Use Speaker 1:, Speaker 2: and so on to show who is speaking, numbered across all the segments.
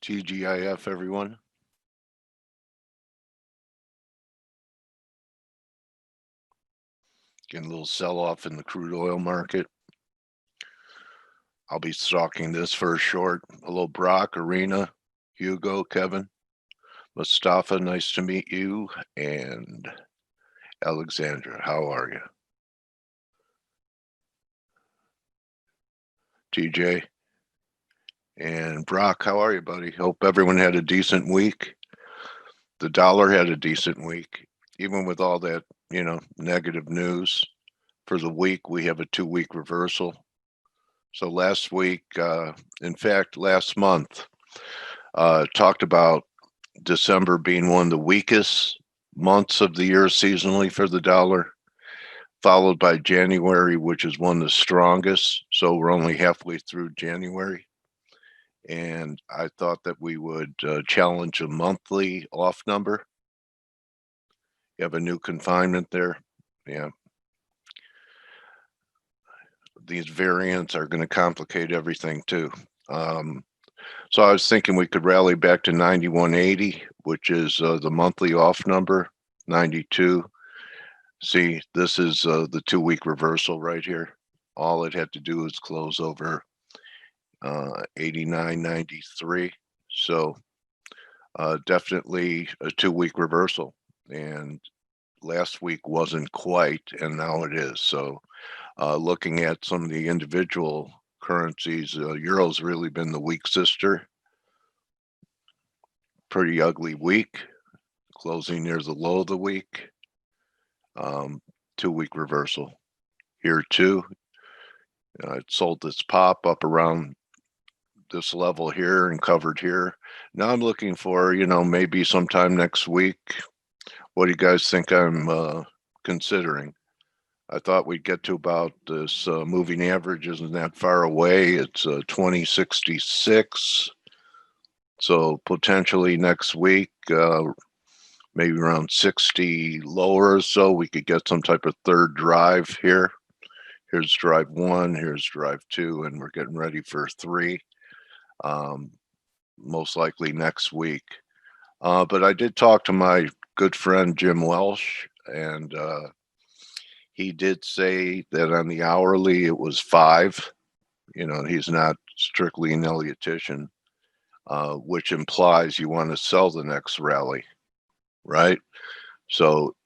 Speaker 1: TGIF, everyone. Getting a little sell-off in the crude oil market. I'll be stalking this for a short. Hello, Brock, Arena, Hugo, Kevin, Mustafa, nice to meet you, and Alexandra, how are you? TJ and Brock, how are you, buddy? Hope everyone had a decent week. The dollar had a decent week, even with all that, negative news. For the week, we have a 2-week reversal. So last week, in fact, last month, talked about December being one of the weakest months of the year seasonally for the dollar, followed by January, which is one of the strongest. So we're only halfway through January. And I thought that we would challenge a monthly off number. You have a new confinement there. Yeah. These variants are going to complicate everything too. So I was thinking we could rally back to 91.80, which is the monthly off number, 92. See, this is the 2-week reversal right here. All it had to do is close over 89.93. So definitely a 2-week reversal. And last week wasn't quite, and now it is. So looking at some of the individual currencies, Euro's really been the weak sister. Pretty ugly week, closing near the low of the week. 2-week reversal here too. It sold this pop up around this level here and covered here. Now I'm looking for, maybe sometime next week. What do you guys think I'm considering? I thought we'd get to about this moving average isn't that far away. It's 2066. So potentially next week, maybe around 60 lower or so, we could get some type of third drive here. Here's drive 1, here's drive 2, and we're getting ready for 3. Most likely next week. But I did talk to my good friend Jim Welsh, and he did say that on the hourly it was 5. He's not strictly an Elliotician, which implies you want to sell the next rally, right? So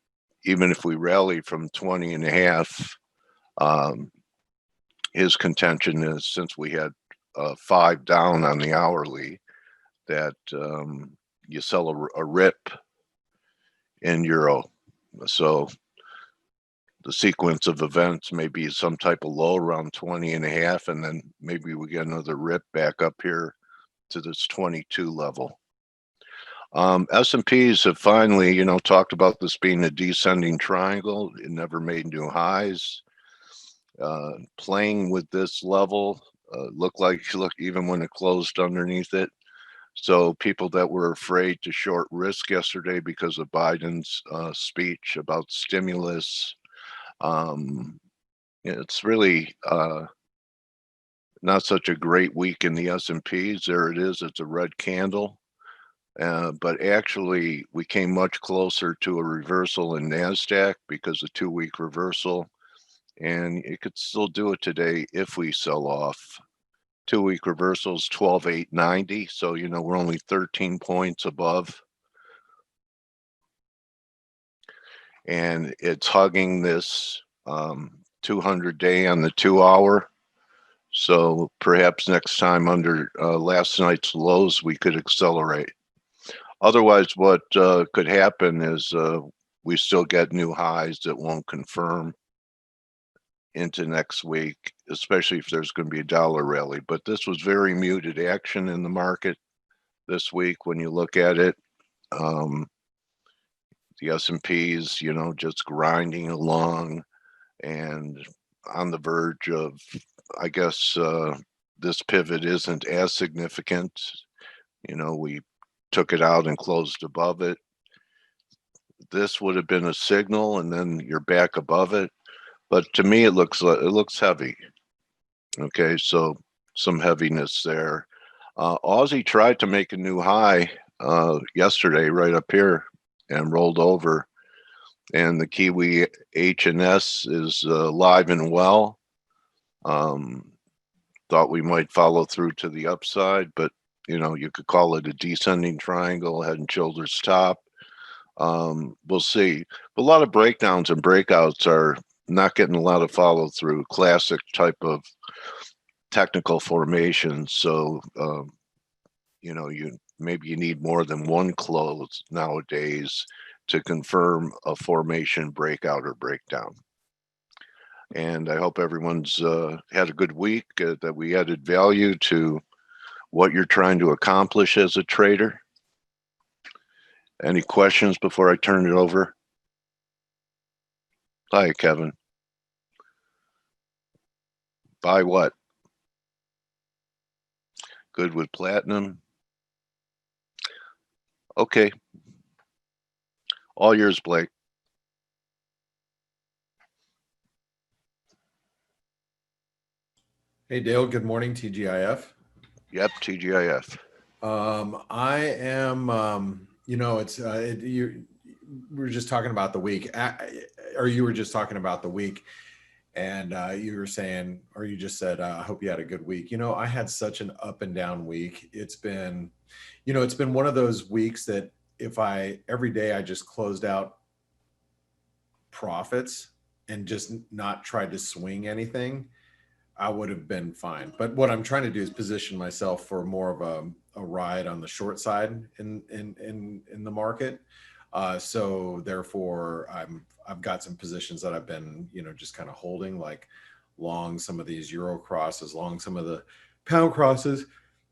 Speaker 1: even if we rally from 20.5, his contention is, since we had 5 down on the hourly, that you sell a rip in euro. So the sequence of events may be some type of low around 20.5, and then maybe we get another rip back up here to this 22 level. S&Ps have finally, talked about this being a descending triangle. It never made new highs. Playing with this level looked even when it closed underneath it. So people that were afraid to short risk yesterday because of Biden's speech about stimulus, it's really not such a great week in the S&Ps. There it is. It's a red candle. But actually, we came much closer to a reversal in NASDAQ because of 2-week reversal. And it could still do it today if we sell off. 2-week reversals, 12,890. So, we're only 13 points above. And it's hugging this 200-day on the 2-hour. So perhaps next time under last night's lows, we could accelerate. Otherwise, what could happen is we still get new highs that won't confirm into next week, especially if there's going to be a dollar rally. But this was very muted action in the market this week when you look at it. The S&Ps, just grinding along and on the verge of, I guess, this pivot isn't as significant. We took it out and closed above it. This would have been a signal, and then you're back above it. But to me, it looks heavy. Okay, so some heaviness there. Aussie tried to make a new high yesterday right up here and rolled over. And the Kiwi H&S is live and well. Thought we might follow through to the upside, but you could call it a descending triangle, head and shoulders top. We'll see. A lot of breakdowns and breakouts are not getting a lot of follow through, classic type of technical formation. So, maybe you need more than one close nowadays to confirm a formation breakout or breakdown. And I hope everyone's had a good week, that we added value to what you're trying to accomplish as a trader. Any questions before I turn it over? Hi, Kevin. Buy what? Good with platinum. Okay. All yours, Blake.
Speaker 2: Hey, Dale. Good morning, TGIF.
Speaker 1: Yep, TGIF.
Speaker 2: I am, we were just talking about the week, or you were just talking about the week, and you were saying, or you just said, I hope you had a good week. I had such an up and down week. It's been one of those weeks that every day I just closed out profits and just not tried to swing anything, I would have been fine. But what I'm trying to do is position myself for more of a ride on the short side in the market. So therefore, I've got some positions that I've been, just kind of holding, like long some of these euro crosses, long some of the pound crosses.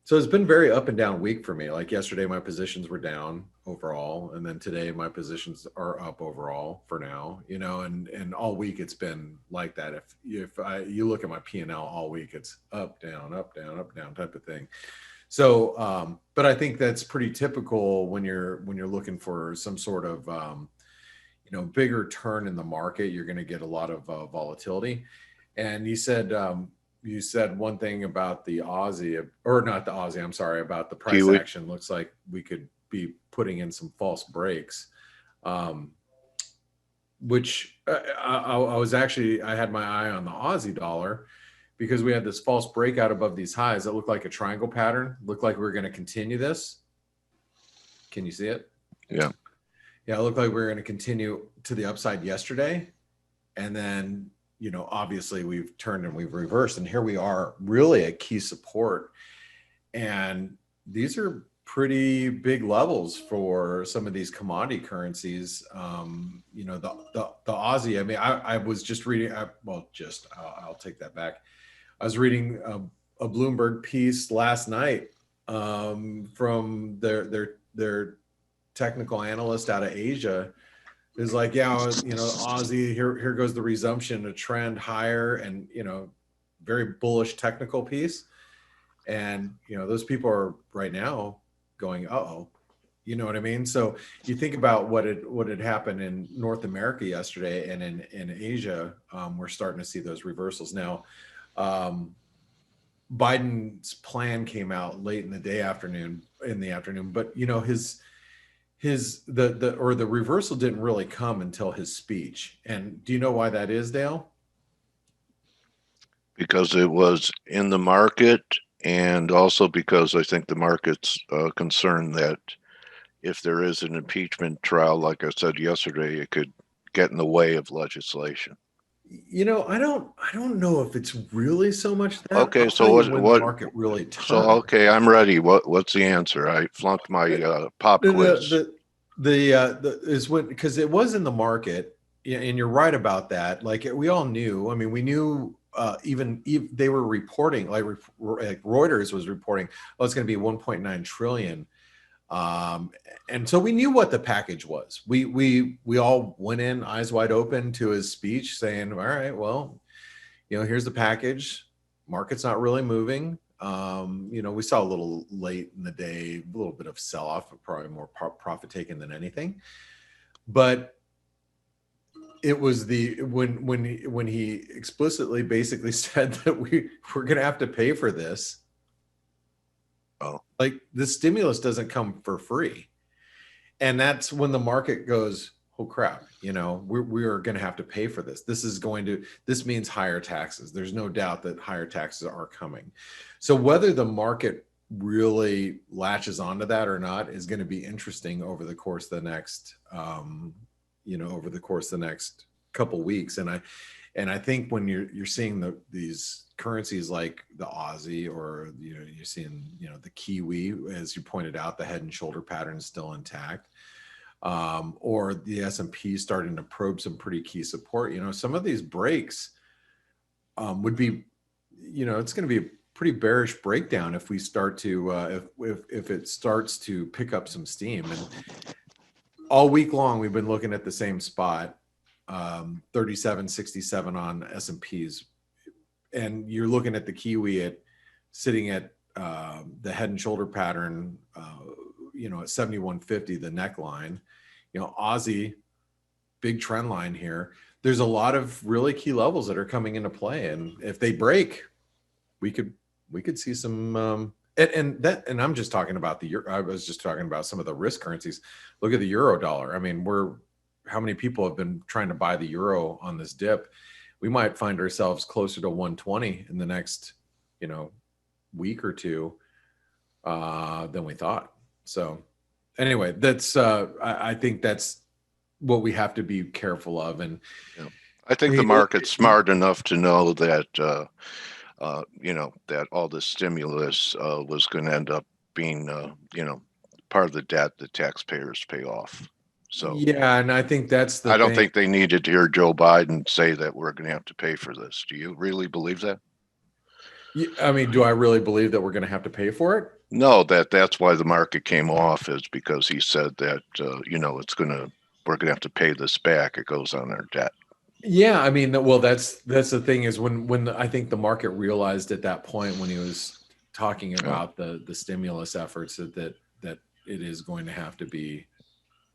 Speaker 2: So it's been very up and down week for me. Like yesterday, my positions were down overall, and then today my positions are up overall for now. And all week it's been like that. If you look at my P&L all week, it's up, down, up, down, up, down type of thing. So, but I think that's pretty typical when you're looking for some sort of bigger turn in the market. You're going to get a lot of volatility. And you said one thing about the Aussie, or not the Aussie, I'm sorry, about the price
Speaker 1: Kiwi
Speaker 2: action. Looks like we could be putting in some false breaks, which I had my eye on the Aussie dollar because we had this false breakout above these highs that looked like a triangle pattern, looked like we were going to continue this. Can you see it?
Speaker 1: Yeah.
Speaker 2: Yeah, it looked like we were going to continue to the upside yesterday. And then obviously we've turned and we've reversed, and here we are really at key support. And these are pretty big levels for some of these commodity currencies. The Aussie, I mean, I was just reading, I'll take that back. I was reading a Bloomberg piece last night from their technical analyst out of Asia. Is like, yeah, Aussie, here goes the resumption, a trend higher, and very bullish technical piece. And those people are right now going, uh-oh, you know what I mean? So you think about what had happened in North America yesterday, and in Asia, we're starting to see those reversals now. Biden's plan came out late in the afternoon, but the reversal didn't really come until his speech. And do you know why that is, Dale?
Speaker 1: Because it was in the market, and also because I think the market's concerned that if there is an impeachment trial, like I said yesterday, it could get in the way of legislation.
Speaker 2: I don't know if it's really so much that.
Speaker 1: Okay, so
Speaker 2: the market really turned.
Speaker 1: So okay, I'm ready. What's the answer? I flunked my pop quiz.
Speaker 2: Is when, because it was in the market, and you're right about that. Like we all knew. I mean, we knew. Even they were reporting, like Reuters was reporting, oh, it's going to be 1.9 trillion. And so we knew what the package was. We all went in eyes wide open to his speech saying, all right, well, here's the package. Market's not really moving. We saw a little late in the day, a little bit of sell-off, probably more profit taken than anything. But it was when he explicitly basically said that we're going to have to pay for this.
Speaker 1: Oh,
Speaker 2: Like the stimulus doesn't come for free. And that's when the market goes, oh crap, we are going to have to pay for this. This means higher taxes. There's no doubt that higher taxes are coming. So whether the market really latches onto that or not is going to be interesting over the course of the next, couple weeks. And I think when you're seeing these currencies like the Aussie, or you're seeing the Kiwi, as you pointed out, the head and shoulder pattern is still intact, or the S&P starting to probe some pretty key support. Some of these breaks would be, it's going to be a pretty bearish breakdown if we start to if it starts to pick up some steam. And all week long we've been looking at the same spot, 37.67 on S&Ps, and you're looking at the Kiwi sitting at the head and shoulder pattern, at 71.50, the neckline. Aussie, big trend line here. There's a lot of really key levels that are coming into play, and if they break, we could see some. And I'm just talking about the euro. I was just talking about some of the risk currencies. Look at the euro dollar. I mean, how many people have been trying to buy the euro on this dip? We might find ourselves closer to 120 in the next, week or two than we thought. So anyway, that's I think that's what we have to be careful of. And
Speaker 1: I think the market's smart enough to know that that all this stimulus was going to end up being part of the debt that taxpayers pay off. So
Speaker 2: yeah, and I think that's
Speaker 1: I don't think they needed to hear Joe Biden say that we're going to have to pay for this. Do you really believe that?
Speaker 2: I mean, do I really believe that we're going to have to pay for it?
Speaker 1: No, that's why the market came off, is because he said that we're going to have to pay this back. It goes on our debt.
Speaker 2: Yeah, I mean, well, that's the thing, is when I think the market realized at that point, when he was talking about the stimulus efforts, that it is going to have to be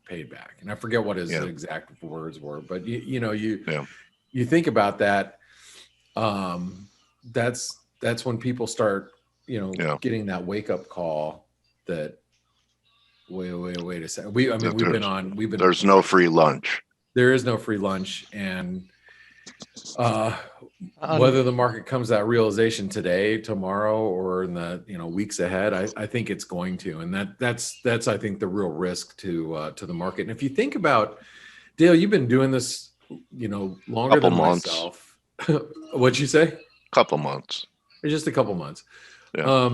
Speaker 2: paid back. And I forget what his exact words were, but you think about that. That's when people start, getting that wake up call that wait a second. There's
Speaker 1: no free lunch.
Speaker 2: There is no free lunch. And whether the market comes to that realization today, tomorrow, or in the weeks ahead, I think it's going to. And that's I think the real risk to the market. And if you think about, Dale, you've been doing this longer than myself. What'd you say?
Speaker 1: Couple months.
Speaker 2: Just a couple months.
Speaker 1: Yeah.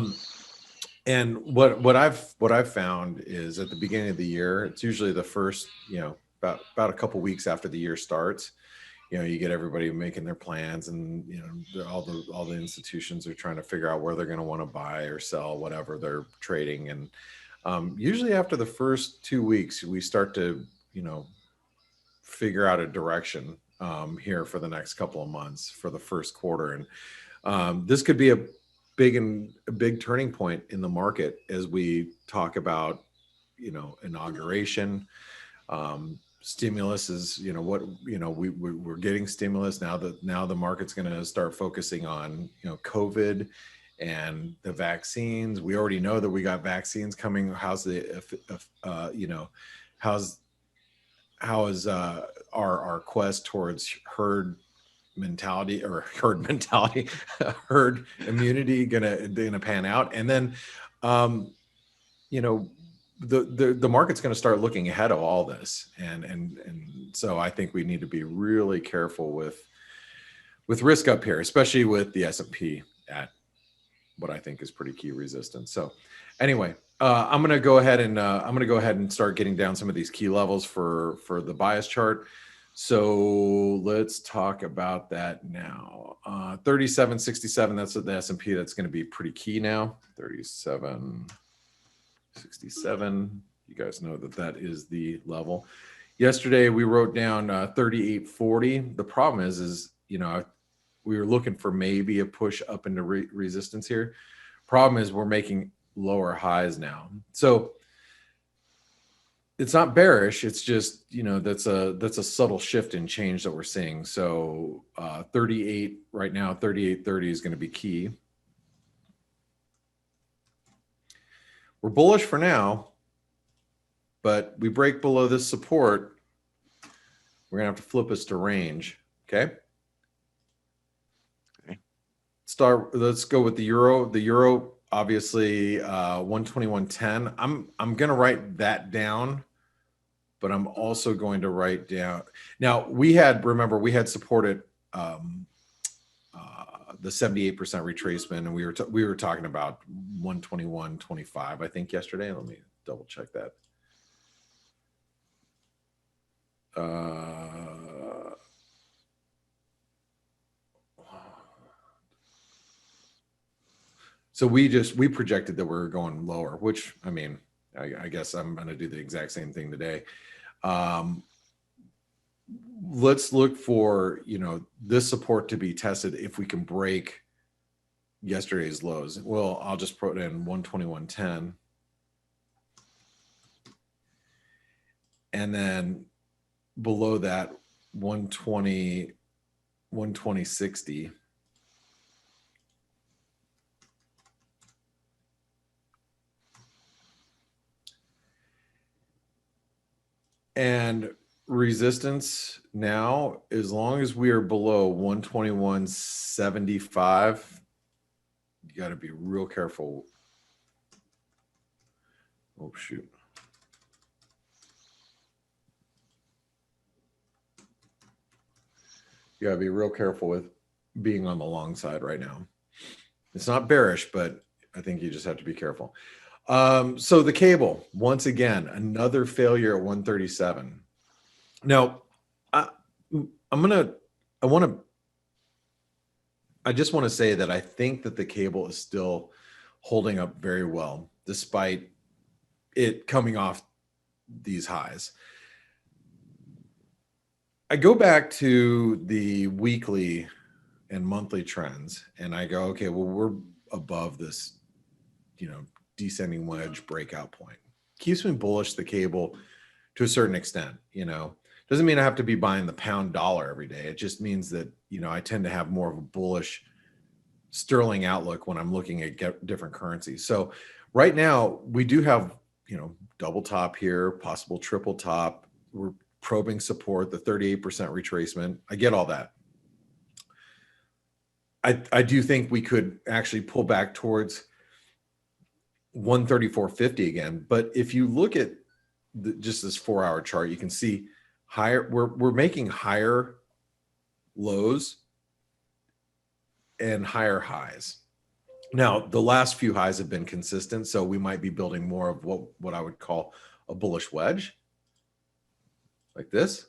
Speaker 2: And what I've found is, at the beginning of the year, it's usually the first, about a couple weeks after the year starts, you get everybody making their plans, and all the institutions are trying to figure out where they're going to want to buy or sell whatever they're trading. And usually after the first 2 weeks, we start to figure out a direction here for the next couple of months, for the first quarter. And this could be a big turning point in the market as we talk about inauguration. Stimulus is we're getting stimulus now. Now the market's going to start focusing on COVID and the vaccines. We already know that we got vaccines coming. How is our quest towards herd immunity gonna pan out? And then the market's going to start looking ahead of all this, and so I think we need to be really careful with risk up here, especially with the S&P at what I think is pretty key resistance. So anyway, I'm going to go ahead and start getting down some of these key levels for the bias chart. So let's talk about that now. 37.67, that's the S&P. That's going to be pretty key now. 37.67. You guys know that is the level. Yesterday we wrote down 38.40. The problem is we were looking for maybe a push up into resistance here. Problem is we're making lower highs now. So it's not bearish. It's just, that's a subtle shift in change that we're seeing. So 38 right now, 38.30 is going to be key. we're bullish for now, but we break below this support, we're gonna have to flip us to range. Okay. Let's go with the euro. The euro, obviously, 121.10. I'm gonna write that down, but I'm also going to write down. Now remember we had supported the 78% retracement, and we were talking about 121.25, I think, yesterday. Let me double check that. So we projected that we were going lower, which, I mean, I guess I'm going to do the exact same thing today. Let's look for, this support to be tested if we can break yesterday's lows. Well, I'll just put in 121.10. And then below that, 120.60. And resistance now, as long as we are below 121.75, you got to be real careful. Oh, shoot. You got to be real careful with being on the long side right now. It's not bearish, but I think you just have to be careful. So the cable, once again, another failure at 137. Now, I just want to say that I think that the cable is still holding up very well, despite it coming off these highs. I go back to the weekly and monthly trends, and I go, okay, well, we're above this, descending wedge breakout point. Keeps me bullish the cable to a certain extent. Doesn't mean I have to be buying the pound dollar every day. It just means that I tend to have more of a bullish sterling outlook when I'm looking at different currencies. So right now we do have double top here, possible triple top. We're probing support, the 38% retracement. I get all that. I do think we could actually pull back towards 134.50 again. But if you look at just this 4-hour chart, you can see higher. We're making higher lows and higher highs. Now, the last few highs have been consistent, so we might be building more of what I would call a bullish wedge, like this.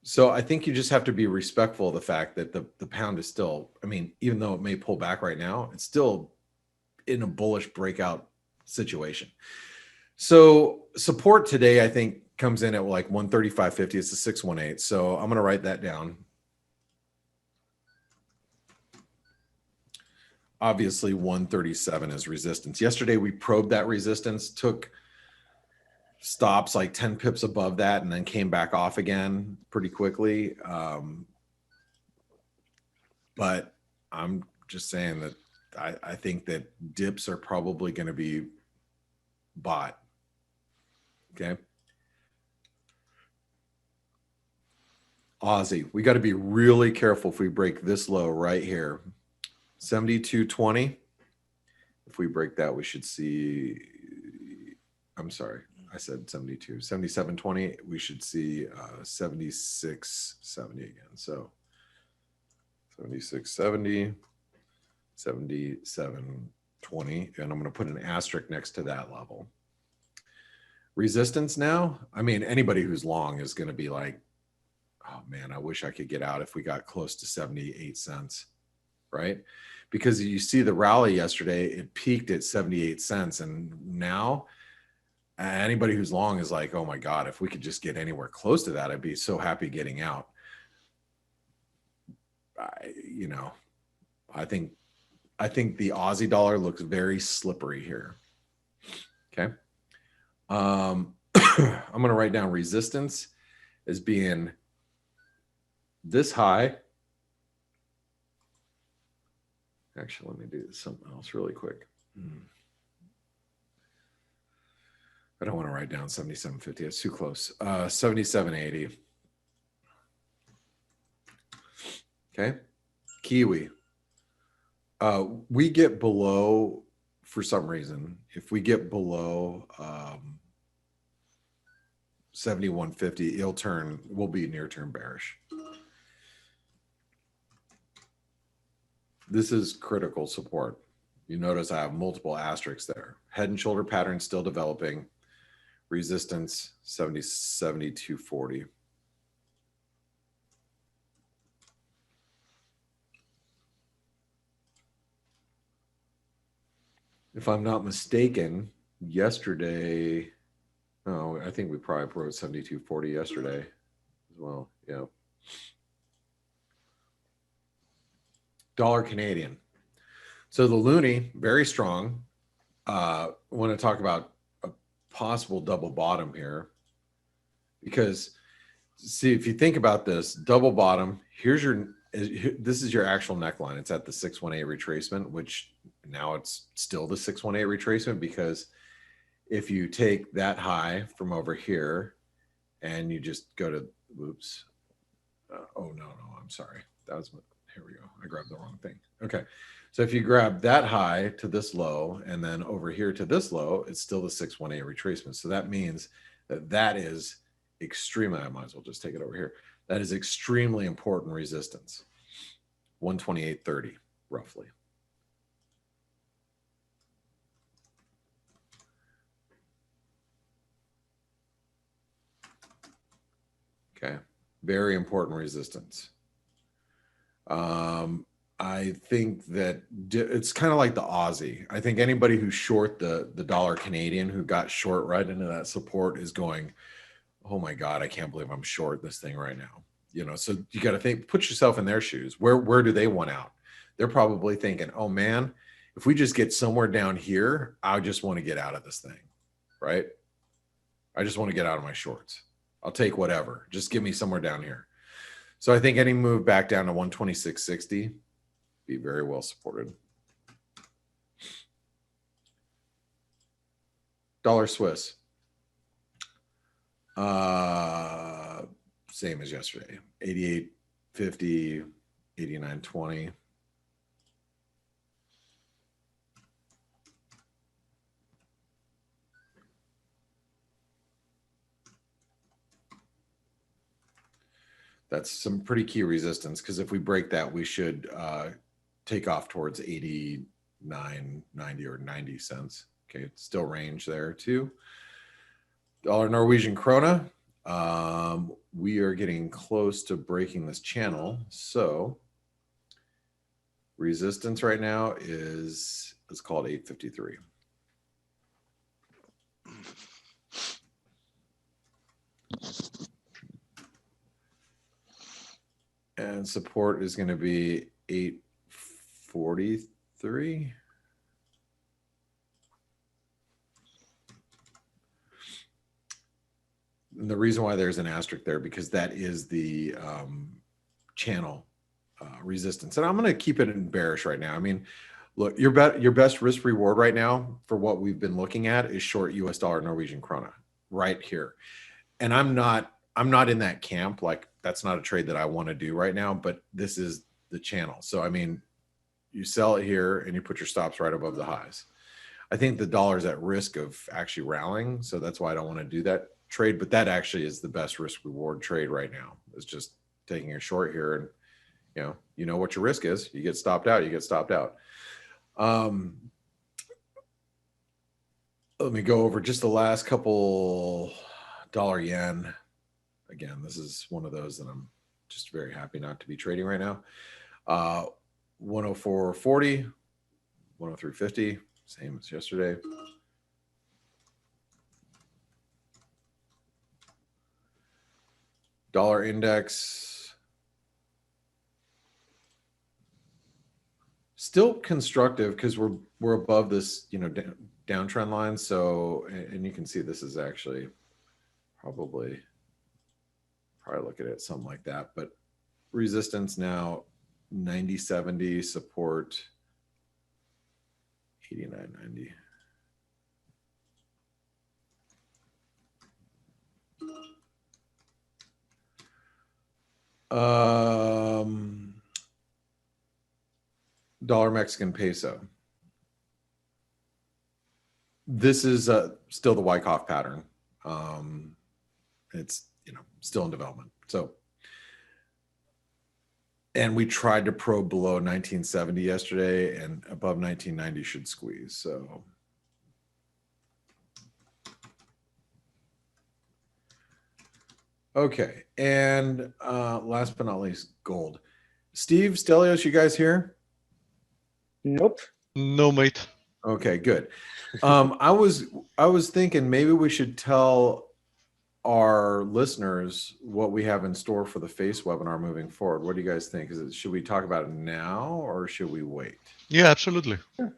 Speaker 2: So I think you just have to be respectful of the fact that the pound is still, even though it may pull back right now, it's still in a bullish breakout situation. So support today, I think, comes in at like 135.50. It's a 618. So I'm going to write that down. Obviously 137 is resistance. Yesterday we probed that resistance, took stops like 10 pips above that, and then came back off again pretty quickly. But I'm just saying that I think that dips are probably going to be bought. Okay. Aussie, we got to be really careful if we break this low right here. 72.20. If we break that, we should see, I'm sorry, I said 72, 77.20. We should see 76.70 again. So 76.70, 77.20, and I'm going to put an asterisk next to that level. Resistance now, anybody who's long is going to be like, oh man, I wish I could get out if we got close to 78 cents, right? Because you see the rally yesterday, it peaked at 78 cents. And now anybody who's long is like, oh my God, if we could just get anywhere close to that, I'd be so happy getting out. I think the Aussie dollar looks very slippery here. Okay. I'm going to write down resistance as being this high. Actually, let me do something else really quick. I don't want to write down 77.50. It's too close. 77.80. Okay. Kiwi. We get below, for some reason, if we get below 71.50, we'll be near term bearish. This is critical support. You notice I have multiple asterisks there. Head and shoulder pattern still developing. Resistance 72.40. If I'm not mistaken, yesterday, oh, I think we probably broke 72.40 yesterday as well. Yeah. Dollar Canadian. So the loonie, very strong. I want to talk about a possible double bottom here, because see, if you think about this double bottom, this is your actual neckline. It's at the 618 retracement, which now it's still the 618 retracement, because if you take that high from over here and you just go to, oops. Oh, no, I'm sorry. Here we go. I grabbed the wrong thing. Okay. So if you grab that high to this low and then over here to this low, it's still the 618 retracement. So that means that is extremely, I might as well just take it over here. That is extremely important resistance. 128.30 roughly. Okay. Very important resistance. I think that it's kind of like the Aussie. I think anybody who short the dollar Canadian, who got short right into that support, is going, oh my God, I can't believe I'm short this thing right now. You know, so you got to think, put yourself in their shoes. Where do they want out? They're probably thinking, oh man, if we just get somewhere down here, I just want to get out of this thing, right? I just want to get out of my shorts. I'll take whatever. Just give me somewhere down here. So I think any move back down to 126.60 be very well supported. Dollar Swiss. Same as yesterday. 88.50, 89.20. That's some pretty key resistance, because if we break that, we should take off towards 89.90 or 90 cents. Okay, it's still range there too. Dollar Norwegian krona. We are getting close to breaking this channel. So resistance right now is, let's call it 8.53. And support is going to be 8.43. And the reason why there's an asterisk there, because that is the channel resistance. And I'm going to keep it in bearish right now. I mean, look, your best risk reward right now for what we've been looking at is short US dollar Norwegian krona right here. And I'm not in that camp. Like, that's not a trade that I want to do right now, but this is the channel. So, I mean, you sell it here and you put your stops right above the highs. I think the dollar's at risk of actually rallying. So that's why I don't want to do that trade, but that actually is the best risk reward trade right now. It's just taking a short here, and you know what your risk is. You get stopped out, you get stopped out. Let me go over just the last couple. Dollar yen. Again, this is one of those that I'm just very happy not to be trading right now. 104.40, 103.50, same as yesterday. Dollar index still constructive, because we're above this downtrend line. So, and you can see this is actually probably look at it something like that, but resistance now 90.70, support 89.90. Dollar Mexican peso. This is still the Wyckoff pattern. It's, still in development. So, and we tried to probe below 1970 yesterday, and above 1990 should squeeze. So, okay. And last but not least, gold. Steve, Stelios, you guys here?
Speaker 3: Nope.
Speaker 4: No, mate.
Speaker 2: Okay, good. I was thinking maybe we should tell our listeners what we have in store for the FACE webinar moving forward. What do you guys think? Should we talk about it now or should we wait?
Speaker 4: Yeah, absolutely.
Speaker 2: You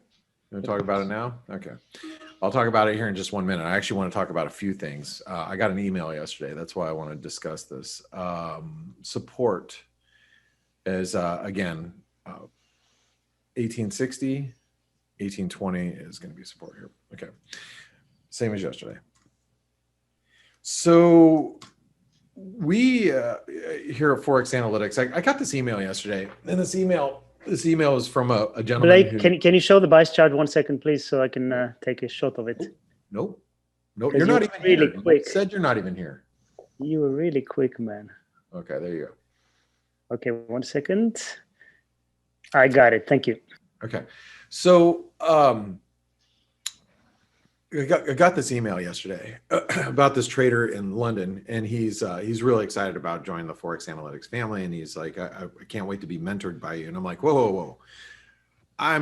Speaker 2: want to talk about it now? Okay. I'll talk about it here in just 1 minute. I actually want to talk about a few things. I got an email yesterday. That's why I want to discuss this. Support is, again, 1860, 1820 is going to be support here. Okay. Same as yesterday. So we here at ForexAnalytix, I got this email yesterday, and this email is from a gentleman.
Speaker 3: Blake, can you show the bias chart 1 second, please, so I can take a shot of it?
Speaker 2: Nope. You're not even
Speaker 3: really
Speaker 2: here.
Speaker 3: quick.
Speaker 2: You said you're not even here.
Speaker 3: You were really quick, man.
Speaker 2: Okay, there you go.
Speaker 3: Okay, 1 second. I got it. Thank you.
Speaker 2: Okay, so I got this email yesterday about this trader in London, and he's really excited about joining the ForexAnalytix family, and he's like, I can't wait to be mentored by you. And I'm like, whoa. I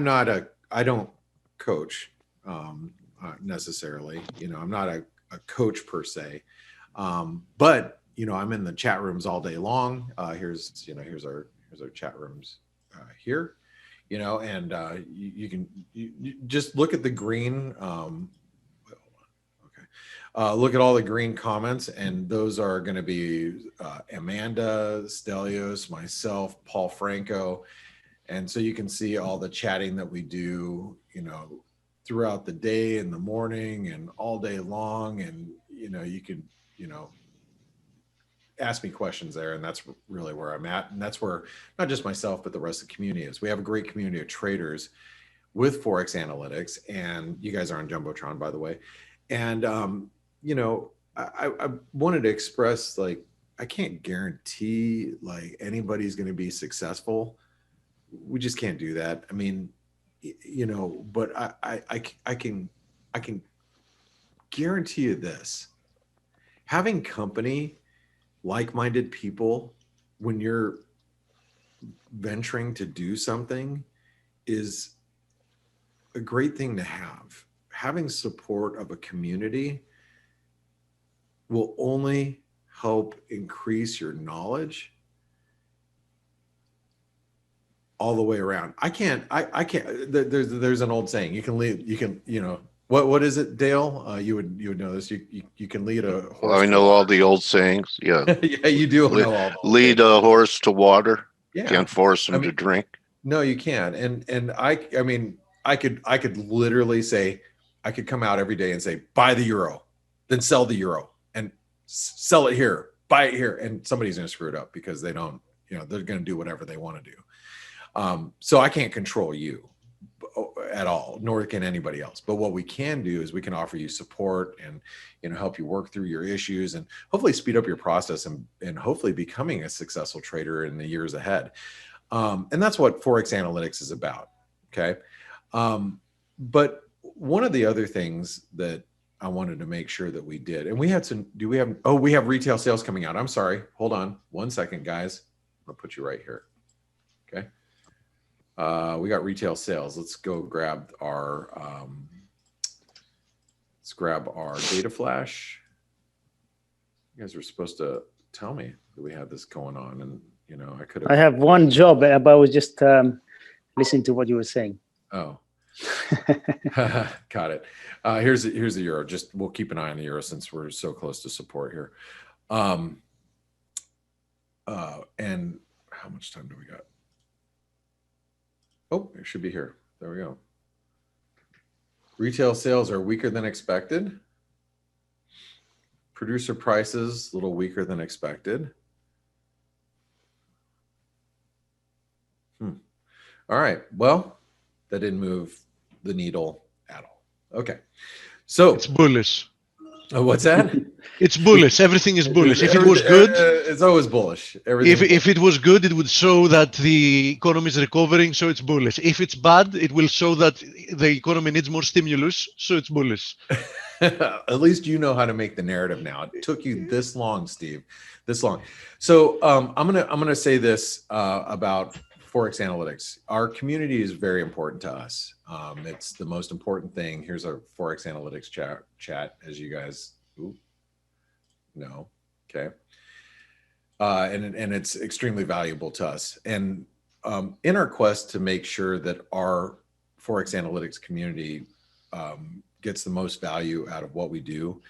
Speaker 2: don't coach necessarily, I'm not a coach per se, but I'm in the chat rooms all day long. Here's our chat rooms here, and you can just look at the green. Look at all the green comments, and those are going to be Amanda, Stelios, myself, Paul Franco. And so you can see all the chatting that we do, throughout the day, in the morning, and all day long. And, you can, ask me questions there. And that's really where I'm at. And that's where not just myself, but the rest of the community is. We have a great community of traders with ForexAnalytix, and you guys are on Jumbotron, by the way. And, I wanted to express, I can't guarantee anybody's going to be successful. We just can't do that. I mean, but I can guarantee you this: having company, like-minded people, when you're venturing to do something, is a great thing to have. Having support of a community will only help increase your knowledge all the way around. I can't, there's an old saying, what is it, Dale? You would know this. You can lead a horse.
Speaker 1: Well, I know all the old sayings. Yeah.
Speaker 2: Yeah, you do know all.
Speaker 1: Lead a horse to water.
Speaker 2: Yeah.
Speaker 1: Can't force him to drink.
Speaker 2: No, you can't. And I mean, I could literally say, I could come out every day and say, buy the euro, then sell the euro, and sell it here, buy it here. And somebody's going to screw it up because they don't, they're going to do whatever they want to do. So I can't control you at all, nor can anybody else. But what we can do is we can offer you support and, help you work through your issues and hopefully speed up your process and hopefully becoming a successful trader in the years ahead. And that's what ForexAnalytix is about. Okay. But one of the other things that I wanted to make sure that we did, and we had some, we have retail sales coming out. I'm sorry. Hold on 1 second, guys. I'll put you right here. Okay. We got retail sales. Let's go grab our, data flash. You guys were supposed to tell me that we had this going on, and I could have.
Speaker 3: I have one job, but I was just listening to what you were saying.
Speaker 2: Oh. Got it. Here's the euro. We'll keep an eye on the euro since we're so close to support here. And how much time do we got? Oh, it should be here. There we go. Retail sales are weaker than expected. Producer prices a little weaker than expected. All right. Well, that didn't move the needle at all. Okay. So
Speaker 4: It's bullish.
Speaker 2: what's that?
Speaker 4: It's bullish. Everything is bullish. If it was good,
Speaker 2: It's always bullish.
Speaker 4: if
Speaker 2: Everything.
Speaker 4: it was good, it would show that the economy is recovering, so it's bullish. If it's bad, it will show that the economy needs more stimulus, so it's bullish.
Speaker 2: At least you know how to make the narrative now. It took you this long, Steve, this long. So I'm gonna say this about ForexAnalytix. Our community is very important to us. It's the most important thing. Here's our ForexAnalytix chat, as you guys know. Okay, and it's extremely valuable to us. And in our quest to make sure that our ForexAnalytix community gets the most value out of what we do.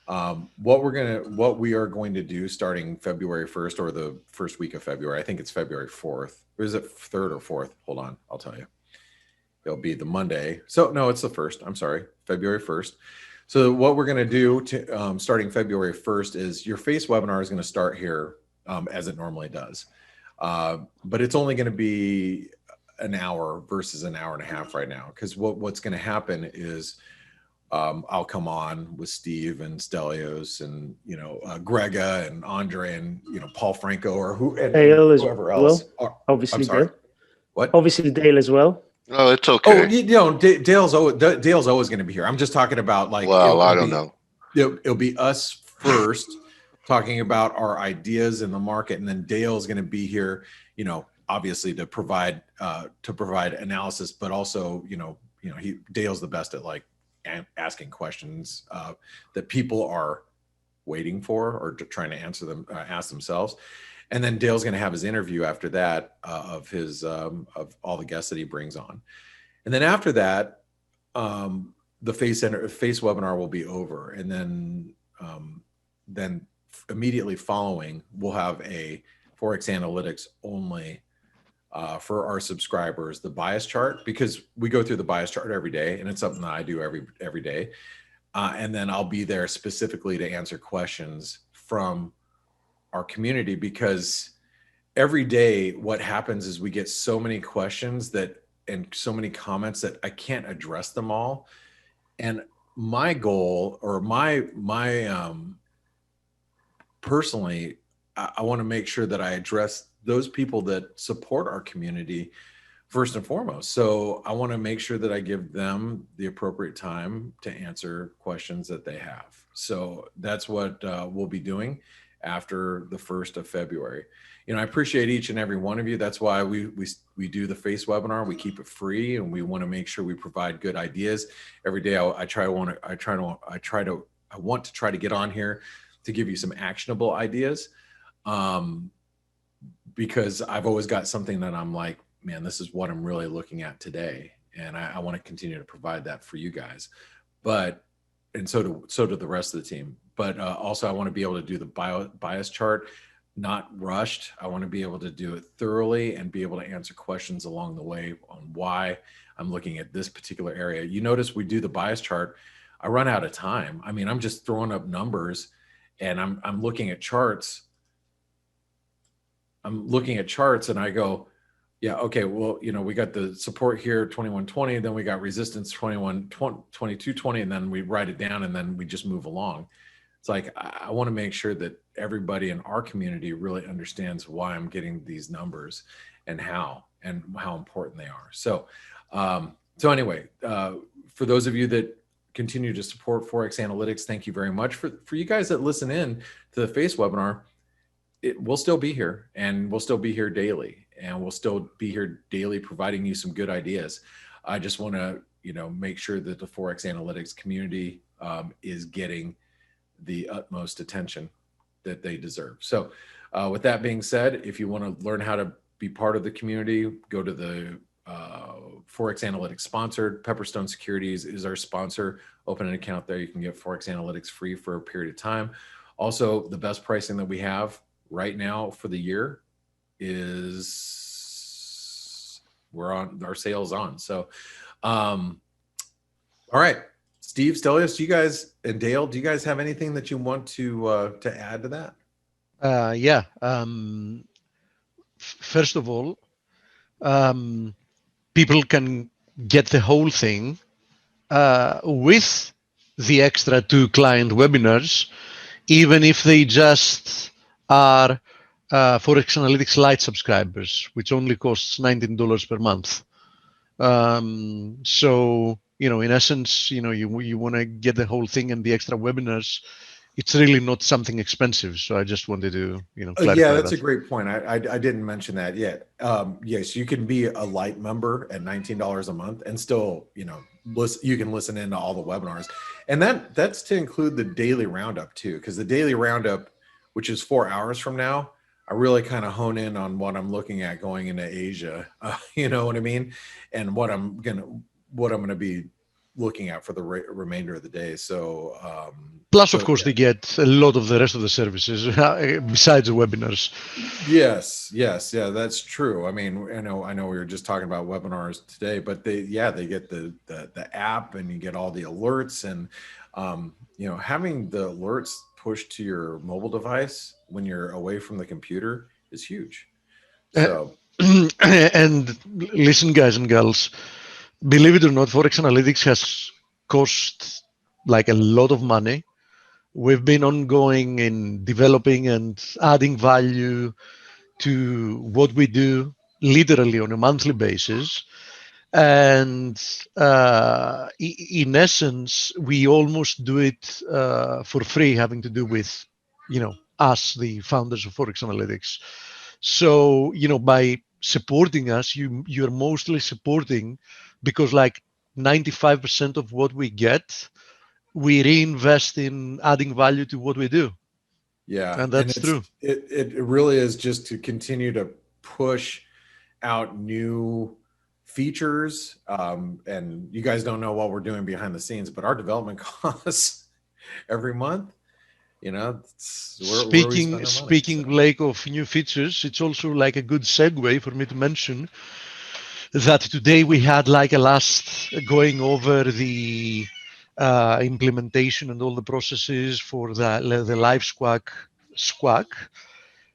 Speaker 2: What we are going to do starting February 1st or the first week of February, I think it's February 4th. Or is it 3rd or 4th? Hold on, I'll tell you. It'll be the Monday. So no, it's the 1st. I'm sorry, February 1st. So what we're going to do to starting February 1st is your face webinar is going to start here as it normally does. But it's only going to be an hour versus an hour and a half right now. Because what's going to happen is I'll come on with Steve and Stelios and Grega and Andre and Paul Franco or whoever else.
Speaker 3: Obviously,
Speaker 2: I'm sorry.
Speaker 3: Dale.
Speaker 2: What?
Speaker 3: Obviously, Dale as well.
Speaker 1: Oh, it's okay.
Speaker 2: Dale's always going to be here. I'm just talking about
Speaker 1: Well, I don't know.
Speaker 2: It'll be us first talking about our ideas in the market, and then Dale's going to be here. Obviously to provide analysis, but also Dale's the best at asking questions that people are waiting for or trying to answer them, ask themselves. And then Dale's going to have his interview after that of all the guests that he brings on. And then after that, the face webinar will be over. And then immediately following, we'll have a ForexAnalytix only for our subscribers, the bias chart, because we go through the bias chart every day, and it's something that I do every day. And then I'll be there specifically to answer questions from our community, because every day what happens is we get so many questions and so many comments that I can't address them all. And my goal, or my personally, I want to make sure that I address those people that support our community first and foremost. So I want to make sure that I give them the appropriate time to answer questions that they have. So that's what we'll be doing after the 1st of February. I appreciate each and every one of you. That's why we do the face webinar. We keep it free, and we want to make sure we provide good ideas every day. I want to try to get on here to give you some actionable ideas. Because I've always got something that I'm like, man, this is what I'm really looking at today. And I want to continue to provide that for you guys. And so do the rest of the team. But also I want to be able to do the bias chart, not rushed. I want to be able to do it thoroughly and be able to answer questions along the way on why I'm looking at this particular area. You notice we do the bias chart, I run out of time. I mean, I'm just throwing up numbers, and I'm looking at charts. And I go, yeah, okay, well, we got the support here, 2120, then we got resistance, 2220, and then we write it down, and then we just move along. It's like, I want to make sure that everybody in our community really understands why I'm getting these numbers and how important they are. So anyway, for those of you that continue to support ForexAnalytix, thank you very much. For you guys that listen in to the face webinar, we'll still be here, and we'll still be here daily, and we'll still be here daily providing you some good ideas. I just want to, make sure that the ForexAnalytix community is getting the utmost attention that they deserve. So with that being said, if you want to learn how to be part of the community, go to the ForexAnalytix sponsored. Pepperstone Securities is our sponsor. Open an account there. You can get ForexAnalytix free for a period of time. Also, the best pricing that we have right now for the year is our sales on. So, all right, Steve, Stelios, you guys, and Dale, do you guys have anything that you want to add to that?
Speaker 4: Yeah. First of all, people can get the whole thing with the extra 2 client webinars, even if they just are ForexAnalytix Lite subscribers, which only costs $19 per month. So, in essence, you want to get the whole thing and the extra webinars. It's really not something expensive. So I just wanted to, clarify
Speaker 2: Yeah, that's
Speaker 4: that.
Speaker 2: a great point. I didn't mention that yet. Yes, you can be a light member at $19 a month and still, you can listen into all the webinars. And that's to include the daily roundup too, because the daily roundup, which is 4 hours from now, I really kind of hone in on what I'm looking at going into Asia. You know what I mean? And what I'm gonna be looking at for the remainder of the day. So
Speaker 4: Plus, of course, they get a lot of the rest of the services besides the webinars.
Speaker 2: Yes, yeah, that's true. I mean, I know we were just talking about webinars today, but they get the app, and you get all the alerts, and having the alerts pushed to your mobile device when you're away from the computer is huge. So,
Speaker 4: And listen, guys and girls, believe it or not, ForexAnalytix has cost like a lot of money. We've been ongoing in developing and adding value to what we do literally on a monthly basis. And in essence, we almost do it for free, having to do with, us, the founders of ForexAnalytix. So, by supporting us, you're mostly supporting, because like 95% of what we get, we reinvest in adding value to what we do.
Speaker 2: yeah,
Speaker 4: And that's true.
Speaker 2: It really is just to continue to push out new features. And you guys don't know what we're doing behind the scenes, but our development costs every month,
Speaker 4: Speaking, Blake, of new features, it's also like a good segue for me to mention that today we had like a last going over the implementation and all the processes for the live squawk.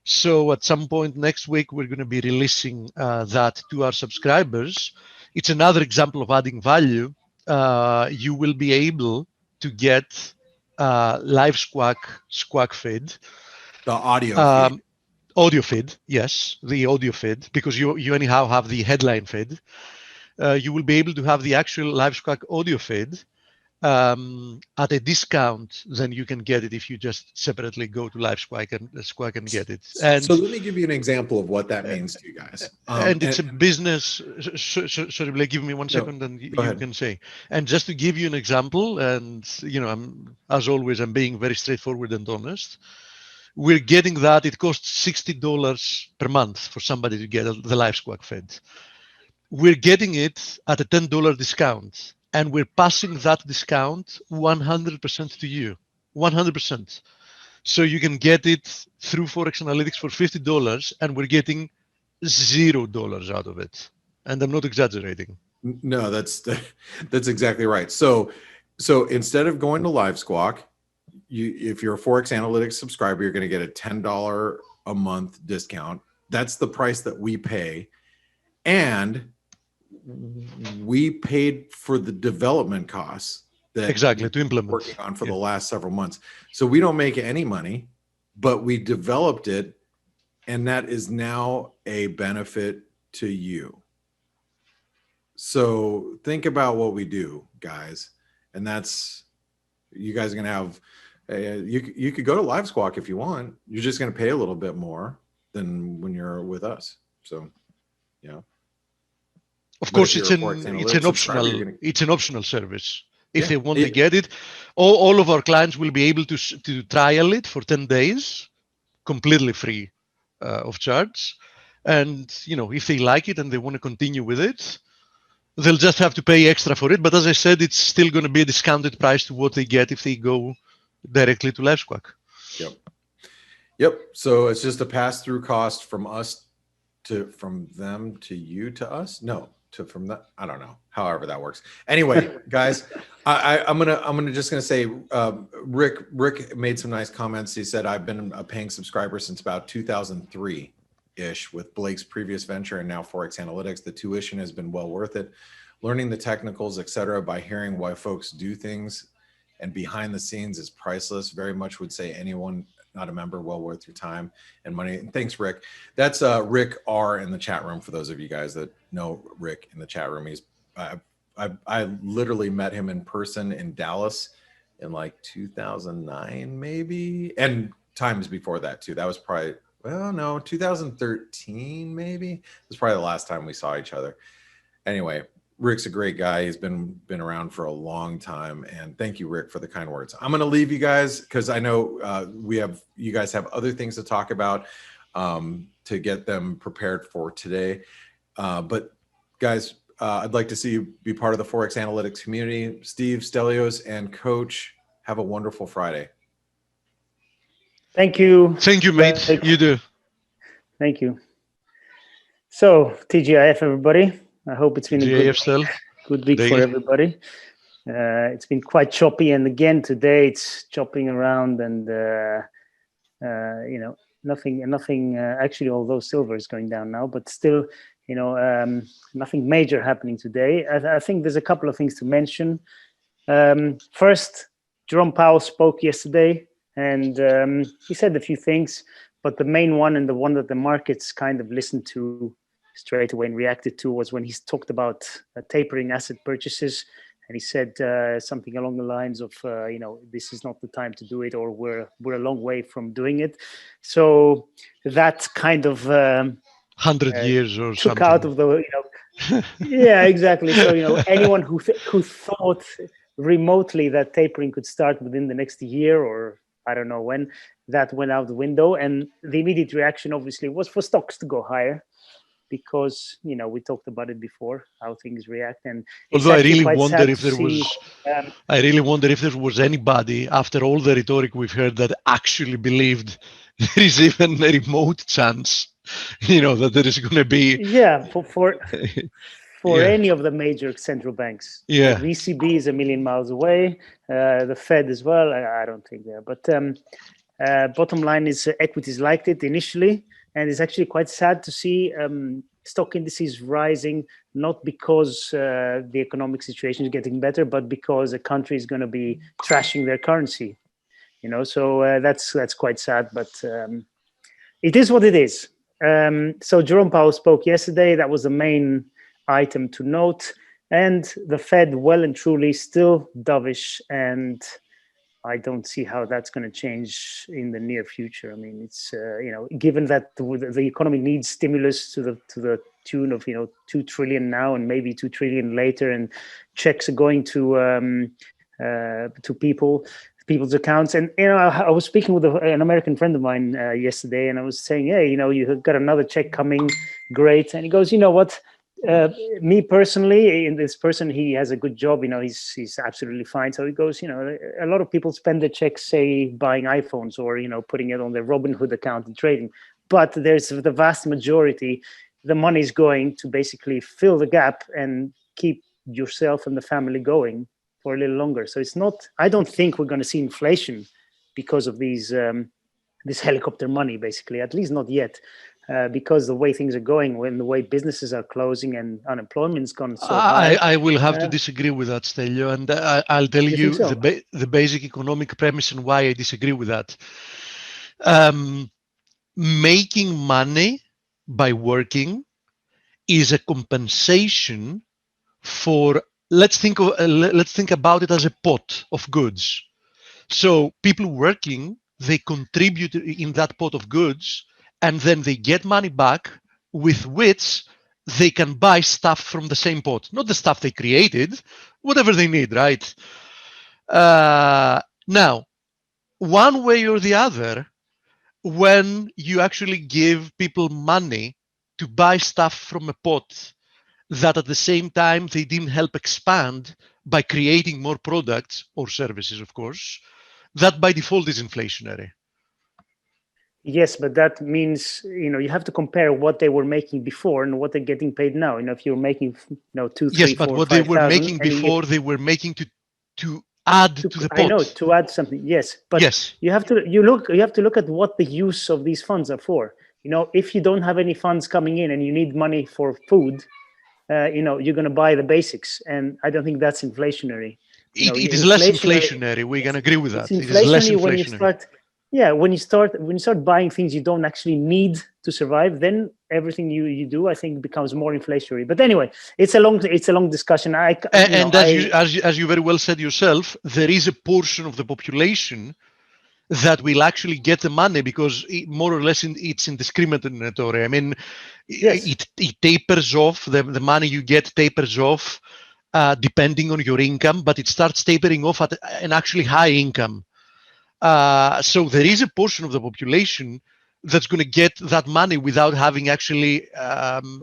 Speaker 4: So at some point next week, we're going to be releasing that to our subscribers. It's another example of adding value. You will be able to get live squawk feed.
Speaker 2: The audio feed.
Speaker 4: Audio feed, yes, the audio feed, because you anyhow have the headline feed. You will be able to have the actual live squawk audio feed at a discount than you can get it if you just separately go to live squawk and get it. And
Speaker 2: so let me give you an example of what that means to you guys.
Speaker 4: And it's a business. Sorry, Blake, give me 1 second, and you can say. And just to give you an example, and as always, I'm being very straightforward and honest. We're getting that. It costs $60 per month for somebody to get the live squawk fed. We're getting it at a $10 discount, and we're passing that discount 100% to you, 100%. So you can get it through ForexAnalytix for $50, and we're getting $0 out of it. And I'm not exaggerating.
Speaker 2: No, that's exactly right. So instead of going to live squawk, if you're a ForexAnalytix subscriber, you're going to get a $10 a month discount. That's the price that we pay. And we paid for the development costs that
Speaker 4: exactly to implement
Speaker 2: working on for the last several months. So we don't make any money, but we developed it, and that is now a benefit to you. So think about what we do, guys, and that's, you guys are going to have, you could go to live squawk if you want. You're just going to pay a little bit more than when you're with us. So,
Speaker 4: Of course, it's an optional service. If they want to get it, all of our clients will be able to trial it for 10 days, completely free of charge. And, if they like it and they want to continue with it, they'll just have to pay extra for it. But as I said, it's still going to be a discounted price to what they get if they go directly to live squawk.
Speaker 2: Yep. So it's just a pass-through cost from them to you to us. No. From that, I don't know, however that works. Anyway, guys, I'm gonna say, Rick made some nice comments. He said, I've been a paying subscriber since about 2003. ish with Blake's previous venture and now ForexAnalytix. The tuition has been well worth it. Learning the technicals, etc., by hearing why folks do things and behind the scenes is priceless. Very much would say anyone not a member, well worth your time and money. And thanks, Rick. That's Rick R in the chat room. For those of you guys that know Rick in the chat room, he's I literally met him in person in Dallas in like 2009, maybe, and times before that too. That was probably, well, no, 2013, maybe. That's probably the last time we saw each other. Anyway, Rick's a great guy. He's been around for a long time, and thank you, Rick, for the kind words. I'm going to leave you guys because I know you guys have other things to talk about to get them prepared for today. But guys, I'd like to see you be part of the ForexAnalytix community. Steve, Stelios, and Coach, have a wonderful Friday.
Speaker 3: Thank you.
Speaker 4: Thank you, mate. You do.
Speaker 3: Thank you. So, TGIF, everybody. I hope it's been a good week for everybody. It's been quite choppy, and again today it's chopping around, and you know, nothing. Actually, although silver is going down now, but still, you know, nothing major happening today. I think there's a couple of things to mention. First, Jerome Powell spoke yesterday, and he said a few things, but the main one, and the one that the markets kind of listened to straight away and reacted to, was when he talked about tapering asset purchases, and he said something along the lines of, you know, this is not the time to do it, or we're a long way from doing it. So that kind of
Speaker 4: 100 years or
Speaker 3: took
Speaker 4: something
Speaker 3: out of the, you know, yeah, exactly. So, you know, anyone who thought remotely that tapering could start within the next year, or I don't know when, that went out the window. And the immediate reaction obviously was for stocks to go higher, because, you know, we talked about it before, how things react. And
Speaker 4: although I really wonder if there was, I really wonder if there was anybody, after all the rhetoric we've heard, that actually believed there is even a remote chance, you know, that there is going to be.
Speaker 3: Yeah, for any of the major central banks.
Speaker 4: Yeah.
Speaker 3: The ECB is a million miles away. The Fed as well. I don't think they are. But bottom line is equities liked it initially. And it's actually quite sad to see stock indices rising, not because the economic situation is getting better, but because a country is going to be trashing their currency. You know, so that's quite sad, but it is what it is. So Jerome Powell spoke yesterday. That was the main item to note. And the Fed, well and truly, still dovish, and I don't see how that's going to change in the near future. I mean, it's you know, given that the economy needs stimulus to the tune of, you know, 2 trillion now and maybe 2 trillion later, and checks are going to people's accounts. And, you know, I was speaking with an American friend of mine yesterday, and I was saying, hey, you know, you got another check coming, great. And he goes, you know what? Me personally, in this person, he has a good job, you know, he's absolutely fine. So he goes, you know, a lot of people spend their checks, say, buying iPhones, or, you know, putting it on their Robinhood account and trading. But there's the vast majority, the money is going to basically fill the gap and keep yourself and the family going for a little longer. So it's not, I don't think we're going to see inflation because of these this helicopter money, basically, at least not yet. Because the way things are going, when the way businesses are closing and unemployment's gone so high.
Speaker 4: I will have to disagree with that, Stelio, and I'll tell you
Speaker 3: so?
Speaker 4: the basic economic premise and why I disagree with that. Making money by working is a compensation for, let's think about it as a pot of goods. So people working, they contribute in that pot of goods, and then they get money back with which they can buy stuff from the same pot, not the stuff they created, whatever they need, right? Now, one way or the other, when you actually give people money to buy stuff from a pot that at the same time they didn't help expand by creating more products or services, of course, that by default is inflationary.
Speaker 3: Yes, but that means, you know, you have to compare what they were making before and what they're getting paid now. You know, if you're making, you know, 2, 3,
Speaker 4: yes,
Speaker 3: 4,
Speaker 4: but what
Speaker 3: 5,
Speaker 4: they were
Speaker 3: 000,
Speaker 4: making before, they were making to add to the pot.
Speaker 3: I know, to add something. Yes, but
Speaker 4: yes,
Speaker 3: you have to look at what the use of these funds are for. You know, if you don't have any funds coming in and you need money for food, you know, you're going to buy the basics, and I don't think that's inflationary. You know,
Speaker 4: It is less inflationary. We can agree with that.
Speaker 3: It's
Speaker 4: It is less
Speaker 3: inflationary when you
Speaker 4: inflationary.
Speaker 3: start. Yeah, when you start buying things you don't actually need to survive, then everything you do, I think, becomes more inflationary. But anyway, it's a long discussion.
Speaker 4: As you very well said yourself, there is a portion of the population that will actually get the money because more or less it's indiscriminatory. I mean,
Speaker 3: yes.
Speaker 4: it tapers off. The money you get tapers off depending on your income, but it starts tapering off at an actually high income. So there is a portion of the population that's going to get that money without having actually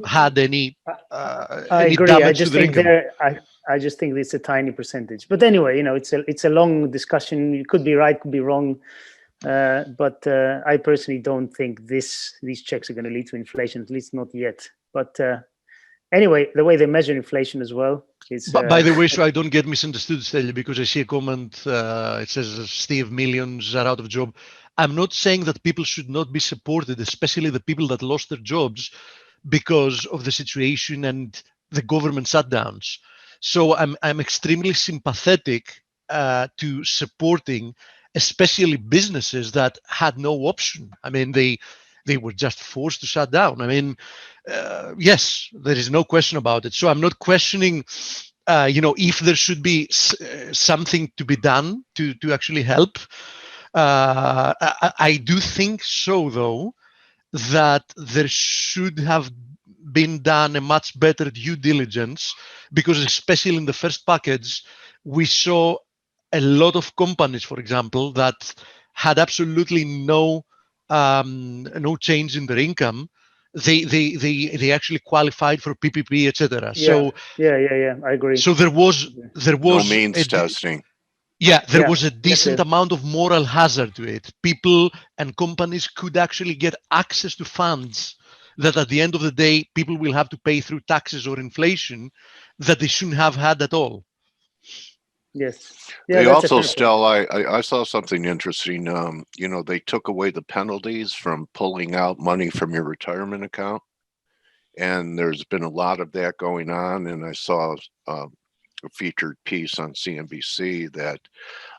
Speaker 4: had any
Speaker 3: agree.
Speaker 4: damage to their income.
Speaker 3: I just think it's a tiny percentage. But anyway, you know, it's a long discussion. You could be right, could be wrong. But I personally don't think these checks are going to lead to inflation, at least not yet. But anyway, the way they measure inflation as well is.
Speaker 4: By the way, so I don't get misunderstood, Steli, because I see a comment. It says Steve, millions are out of job. I'm not saying that people should not be supported, especially the people that lost their jobs because of the situation and the government shutdowns. So I'm extremely sympathetic to supporting, especially businesses that had no option. I mean, they were just forced to shut down. I mean, yes, there is no question about it. So I'm not questioning, you know, if there should be something to be done to actually help. I do think so, though, that there should have been done a much better due diligence, because especially in the first package, we saw a lot of companies, for example, that had absolutely no change in their income. They actually qualified for PPP, etc.
Speaker 3: Yeah,
Speaker 4: So
Speaker 3: yeah, I agree.
Speaker 4: So there was
Speaker 1: no means testing.
Speaker 4: There was a decent amount of moral hazard to it. People and companies could actually get access to funds that at the end of the day, people will have to pay through taxes or inflation that they shouldn't have had at all.
Speaker 3: Yes.
Speaker 1: Yeah, they also still, I saw something interesting. You know, they took away the penalties from pulling out money from your retirement account. And there's been a lot of that going on. And I saw a featured piece on CNBC that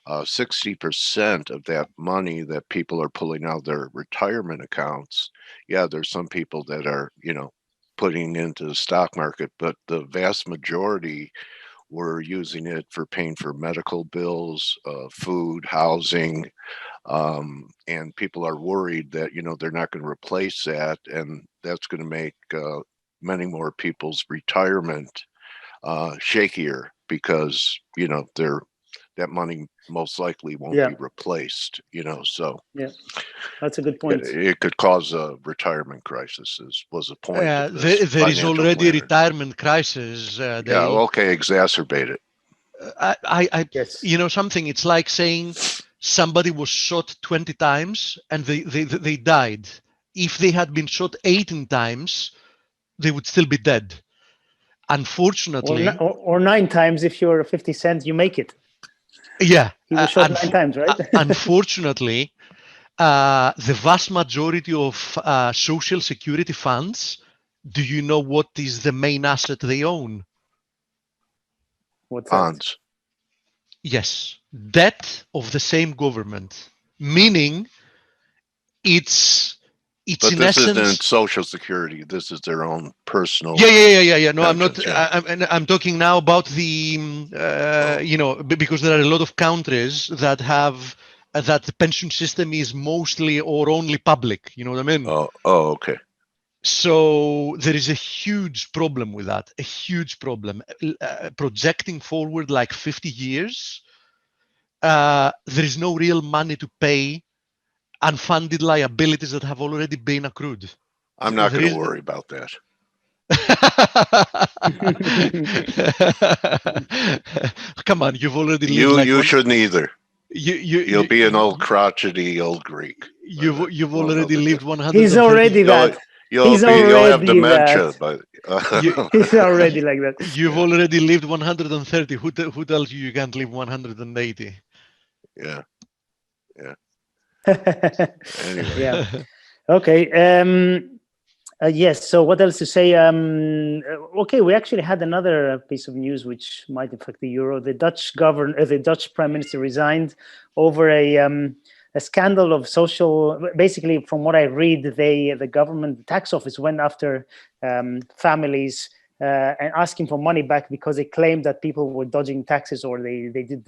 Speaker 1: 60% of that money that people are pulling out of their retirement accounts, yeah, there's some people that are, you know, putting into the stock market, but the vast majority were using it for paying for medical bills, food, housing, and people are worried that, you know, they're not going to replace that, and that's going to make many more people's retirement shakier, because, you know, that money most likely won't be replaced, you know. So
Speaker 3: yeah, that's a good point.
Speaker 1: It could cause a retirement crisis, was the point of this.
Speaker 4: There is already a retirement crisis.
Speaker 1: Yeah, okay, exacerbate it.
Speaker 3: Yes.
Speaker 4: You know something, it's like saying somebody was shot 20 times and they died. If they had been shot 18 times, they would still be dead. Unfortunately,
Speaker 3: or 9 times. If you're 50 Cent, you make it.
Speaker 4: Yeah,
Speaker 3: he was shot 9 times, right?
Speaker 4: Unfortunately, the vast majority of social security funds, do you know what is the main asset they own?
Speaker 3: What's
Speaker 1: bonds?
Speaker 3: That?
Speaker 4: Yes, debt of the same government, meaning it's
Speaker 1: but
Speaker 4: in
Speaker 1: this
Speaker 4: essence,
Speaker 1: isn't social security. This is their own personal.
Speaker 4: Yeah. No, I'm not.
Speaker 1: Yeah.
Speaker 4: I'm talking now about the, you know, because there are a lot of countries that have that the pension system is mostly or only public. You know what I mean?
Speaker 1: Oh, okay.
Speaker 4: So there is a huge problem with that. A huge problem. Projecting forward like 50 years, there is no real money to pay unfunded liabilities that have already been accrued.
Speaker 1: I'm not going to worry about that.
Speaker 4: Come on, you've already
Speaker 1: lived you shouldn't either. You'll be an old crotchety old Greek.
Speaker 4: You've already lived 100.
Speaker 3: He's already that.
Speaker 1: You'll have dementia, but
Speaker 3: he's already like that.
Speaker 4: You've already lived 130. Who tells you can't live 180?
Speaker 1: Yeah.
Speaker 3: Anyway. Yeah. Okay. Yes. So what else to say? Okay, we actually had another piece of news which might affect the euro. The Dutch prime minister resigned over a scandal of social. Basically, from what I read, the government tax office went after families and asking for money back because they claimed that people were dodging taxes or they did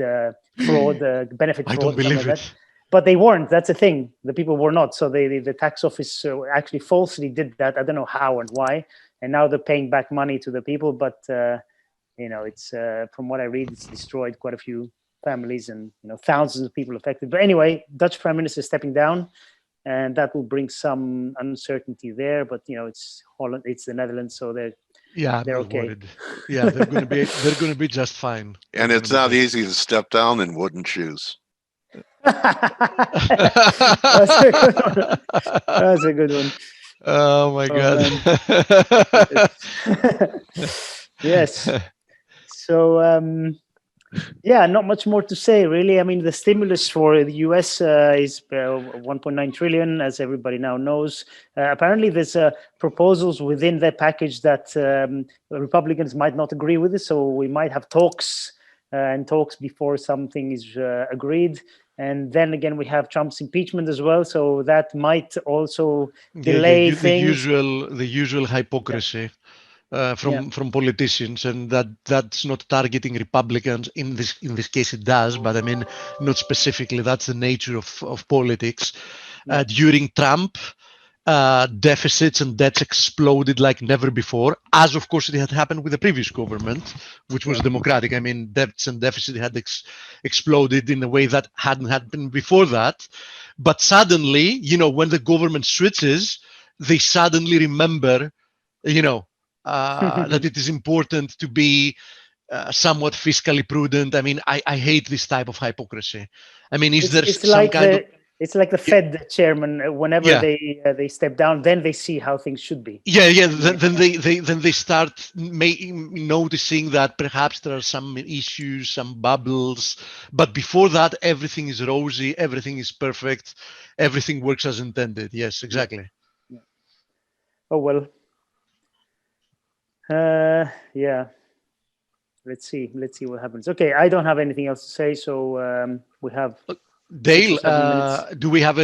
Speaker 3: fraud, benefit
Speaker 4: I
Speaker 3: fraud,
Speaker 4: don't
Speaker 3: or something
Speaker 4: believe
Speaker 3: like that.
Speaker 4: it.
Speaker 3: But they weren't. That's the thing. The people were not. So the tax office actually falsely did that. I don't know how and why. And now they're paying back money to the people. But it's from what I read, it's destroyed quite a few families and thousands of people affected. But anyway, Dutch prime minister stepping down, and that will bring some uncertainty there. But it's Holland, it's the Netherlands, so they're
Speaker 4: I'm
Speaker 3: they're
Speaker 4: not
Speaker 3: okay.
Speaker 4: worried. Yeah, they're gonna be just fine.
Speaker 1: And
Speaker 4: They're
Speaker 1: it's
Speaker 4: gonna
Speaker 1: not
Speaker 4: be
Speaker 1: easy to step down in wooden shoes.
Speaker 3: That's a good one. That's a good one.
Speaker 4: Oh my God.
Speaker 3: Yes. So yeah, not much more to say really. I mean, the stimulus for the US is 1.9 trillion, as everybody now knows. Apparently, there's proposals within that package that Republicans might not agree with it, so we might have talks and talks before something is agreed. And then again, we have Trump's impeachment as well, so that might also delay things.
Speaker 4: The usual hypocrisy from politicians, and that's not targeting Republicans. In this case, it does, but I mean, not specifically. That's the nature of politics. During Trump, deficits and debts exploded like never before, as of course it had happened with the previous government, which was Democratic. I mean, debts and deficit had exploded in a way that hadn't happened before that. But suddenly, when the government switches, they suddenly remember, that it is important to be somewhat fiscally prudent. I mean, I hate this type of hypocrisy. I mean, is there some kind of...
Speaker 3: It's like the Fed chairman. Whenever they step down, then they see how things should be.
Speaker 4: Then they start noticing that perhaps there are some issues, some bubbles, but before that, everything is rosy, everything is perfect, everything works as intended. Yes, exactly.
Speaker 3: Yeah. Oh well. Yeah. Let's see what happens. Okay, I don't have anything else to say, so we have
Speaker 4: Dale,
Speaker 3: 6 or 7 minutes.
Speaker 4: do we have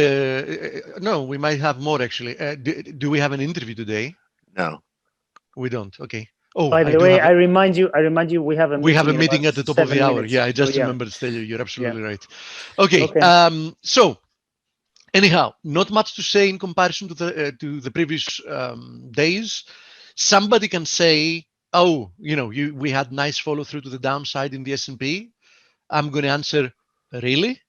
Speaker 4: no, we might have more actually. Do we have an interview today?
Speaker 1: No.
Speaker 4: We don't. Okay. Oh,
Speaker 3: by the way, I remind you, we have a
Speaker 4: meeting at the top of the hour.
Speaker 3: Minutes.
Speaker 4: Yeah, I just remembered to tell you. You're absolutely right. Okay. So anyhow, not much to say in comparison to the previous days. Somebody can say, oh, we had nice follow through to the downside in the S&P. I'm going to answer, really?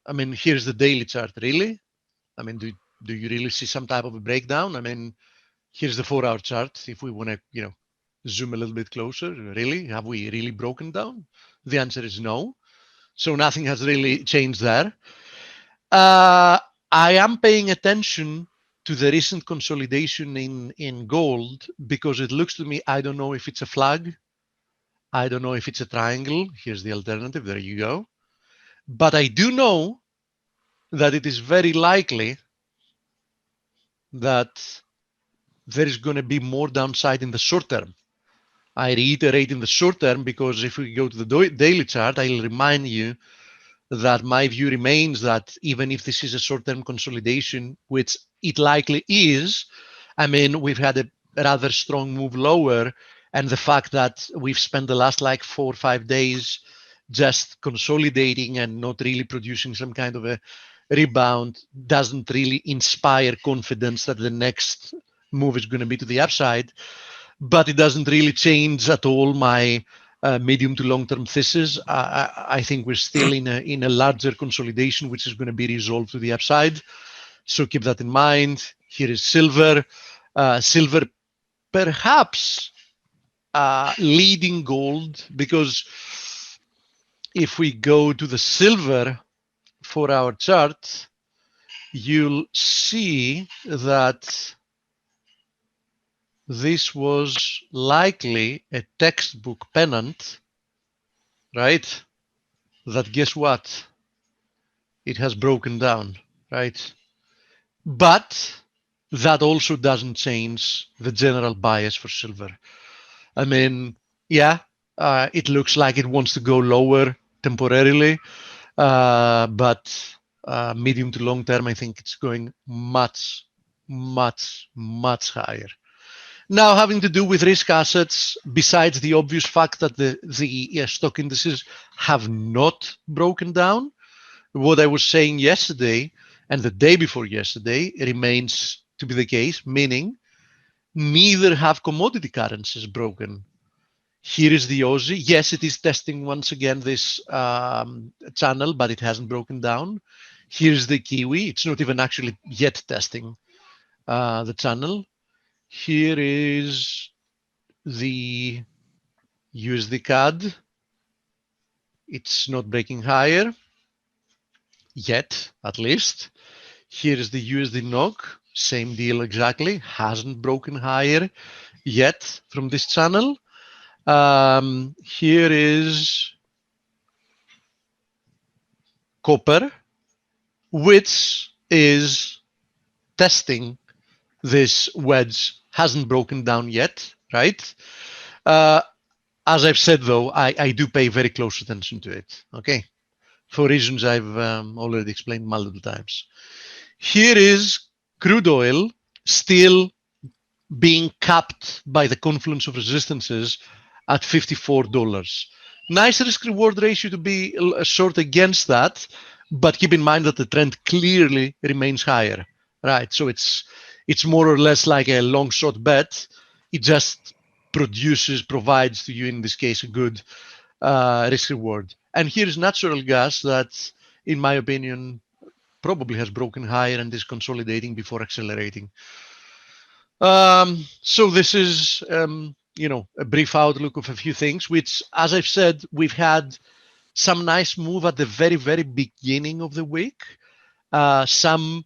Speaker 4: I mean, here's the daily chart. Really? I mean, do you really see some type of a breakdown? I mean, here's the 4-hour chart. If we want to, zoom a little bit closer, really, have we really broken down? The answer is no. So nothing has really changed there. I am paying attention to the recent consolidation in gold because it looks to me, I don't know if it's a flag. I don't know if it's a triangle. Here's the alternative. There you go. But I do know that it is very likely that there is going to be more downside in the short term. I reiterate in the short term because if we go to the daily chart, I'll remind you that my view remains that even if this is a short-term consolidation, which it likely is, I mean, we've had a rather strong move lower, and the fact that we've spent the last 4 or 5 days just consolidating and not really producing some kind of a rebound doesn't really inspire confidence that the next move is going to be to the upside. But it doesn't really change at all my medium to long-term thesis. I think we're still in a larger consolidation, which is going to be resolved to the upside. So keep that in mind. Here is silver. Silver perhaps leading gold, because if we go to the silver 4-hour chart, you'll see that this was likely a textbook pennant, right? That guess what? It has broken down, right? but that also doesn't change the general bias for silver. I mean, yeah, it looks like it wants to go lower temporarily, but medium to long term, I think it's going much, much, much higher. Now, having to do with risk assets, besides the obvious fact that the stock indices have not broken down, what I was saying yesterday and the day before yesterday remains to be the case, meaning neither have commodity currencies broken. Here is the Aussie. Yes, it is testing once again this channel, but it hasn't broken down. Here's the Kiwi. It's not even actually yet testing the channel. Here is the USD CAD. It's not breaking higher yet, at least. Here is the USD NOK. Same deal exactly. Hasn't broken higher yet from this channel. Here is copper, which is testing this wedge, hasn't broken down yet, right? As I've said, though, I do pay very close attention to it, okay? For reasons I've already explained multiple times. Here is crude oil still being capped by the confluence of resistances at $54. Nice risk reward ratio to be short against that, but keep in mind that the trend clearly remains higher, right? So it's more or less like a long shot bet. It just provides to you, in this case, a good risk reward. And here's natural gas that, in my opinion, probably has broken higher and is consolidating before accelerating. So this is, a brief outlook of a few things, which, as I've said, we've had some nice move at the very, very beginning of the week. Some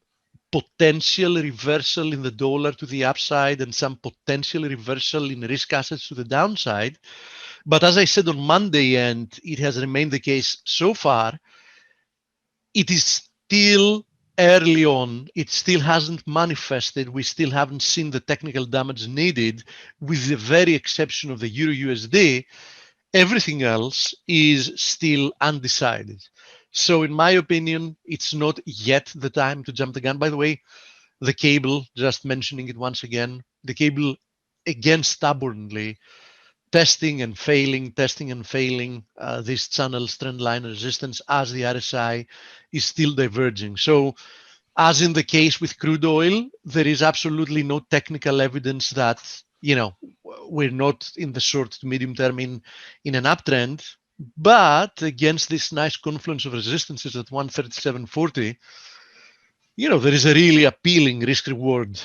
Speaker 4: potential reversal in the dollar to the upside and some potential reversal in risk assets to the downside. But as I said on Monday, and it has remained the case so far, it is still early on. It still hasn't manifested. We still haven't seen the technical damage needed, with the very exception of the Euro USD. Everything else is still undecided. So in my opinion, it's not yet the time to jump the gun. By the way, the cable, just mentioning it once again, the cable again stubbornly testing and failing this channel's trend line resistance as the RSI is still diverging. So as in the case with crude oil, there is absolutely no technical evidence that, we're not in the short to medium term in an uptrend. But against this nice confluence of resistances at 137.40, there is a really appealing risk reward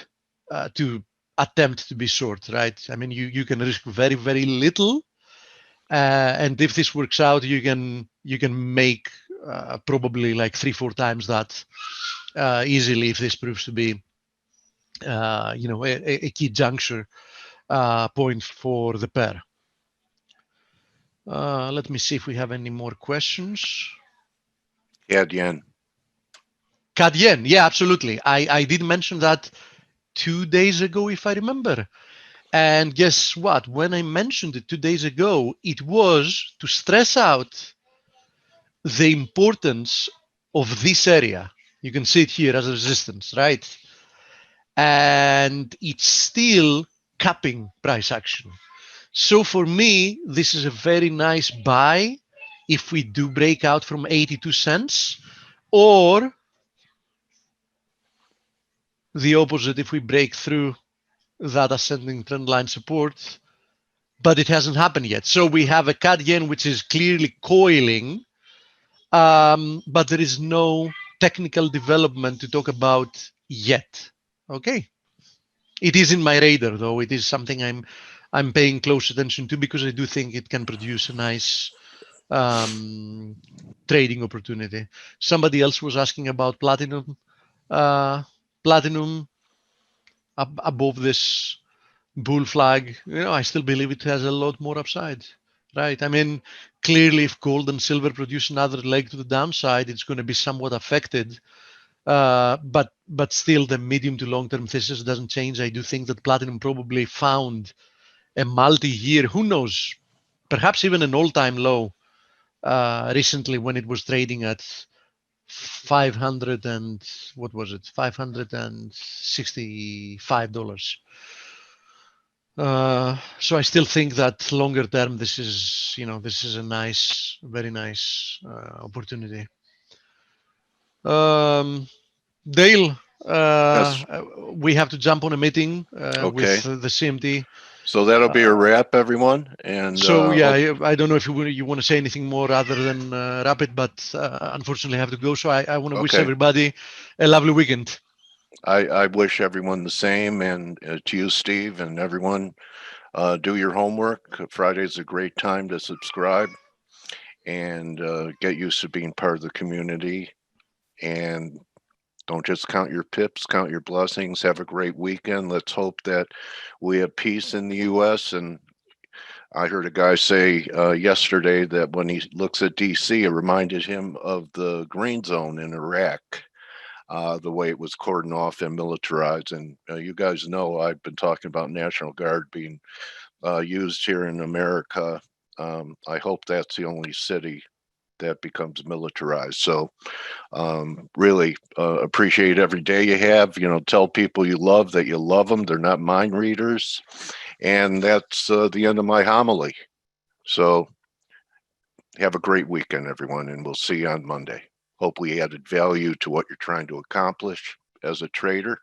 Speaker 4: to attempt to be short, right? I mean, you can risk very, very little, and if this works out, you can make probably like 3-4 times that easily if this proves to be, a key juncture point for the pair. Let me see if we have any more questions.
Speaker 1: CAD yen.
Speaker 4: CAD yen, yeah, absolutely. I did mention that 2 days ago, if I remember. And guess what? When I mentioned it 2 days ago, it was to stress out the importance of this area. You can see it here as a resistance, right? And it's still capping price action. So for me, this is a very nice buy if we do break out from 82 cents, or the opposite if we break through that ascending trend line support, but it hasn't happened yet. So we have a CAD yen which is clearly coiling, but there is no technical development to talk about yet. Okay. It is in my radar, though. It is something I'm paying close attention to, because I do think it can produce a nice trading opportunity. Somebody else was asking about platinum. Platinum above this bull flag, I still believe it has a lot more upside, right? I mean, clearly, if gold and silver produce another leg to the downside, it's going to be somewhat affected But still, the medium to long-term thesis doesn't change. I do think that platinum probably found a multi-year, who knows, perhaps even an all-time low recently when it was trading at 500 and what was it, $565. So I still think that longer term, this is a nice, very nice opportunity. Dale,
Speaker 1: Yes.
Speaker 4: we have to jump on a meeting with
Speaker 1: Okay.
Speaker 4: the CMT.
Speaker 1: So that'll be a wrap, everyone. And
Speaker 4: So yeah, I don't know if you want to say anything more other than wrap it, but unfortunately I have to go. So I want to wish
Speaker 1: okay.
Speaker 4: everybody a lovely weekend.
Speaker 1: I wish everyone the same, and to you, Steve, and everyone, do your homework. Friday's a great time to subscribe and get used to being part of the community. And don't just count your pips, count your blessings. Have a great weekend. Let's hope that we have peace in the U.S. And I heard a guy say yesterday that when he looks at D.C., it reminded him of the Green Zone in Iraq. The way it was cordoned off and militarized. And you guys know I've been talking about National Guard being used here in America. I hope that's the only city that becomes militarized. So really appreciate every day you have. Tell people you love that you love them. They're not mind readers. And that's the end of my homily. So have a great weekend, everyone, and we'll see you on Monday. Hope we added value to what you're trying to accomplish as a trader.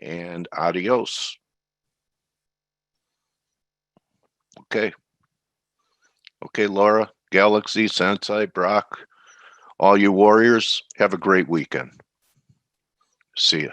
Speaker 1: And adios. Okay. Okay, Laura, Galaxy, Sensei, Brock, all you warriors, have a great weekend. See ya.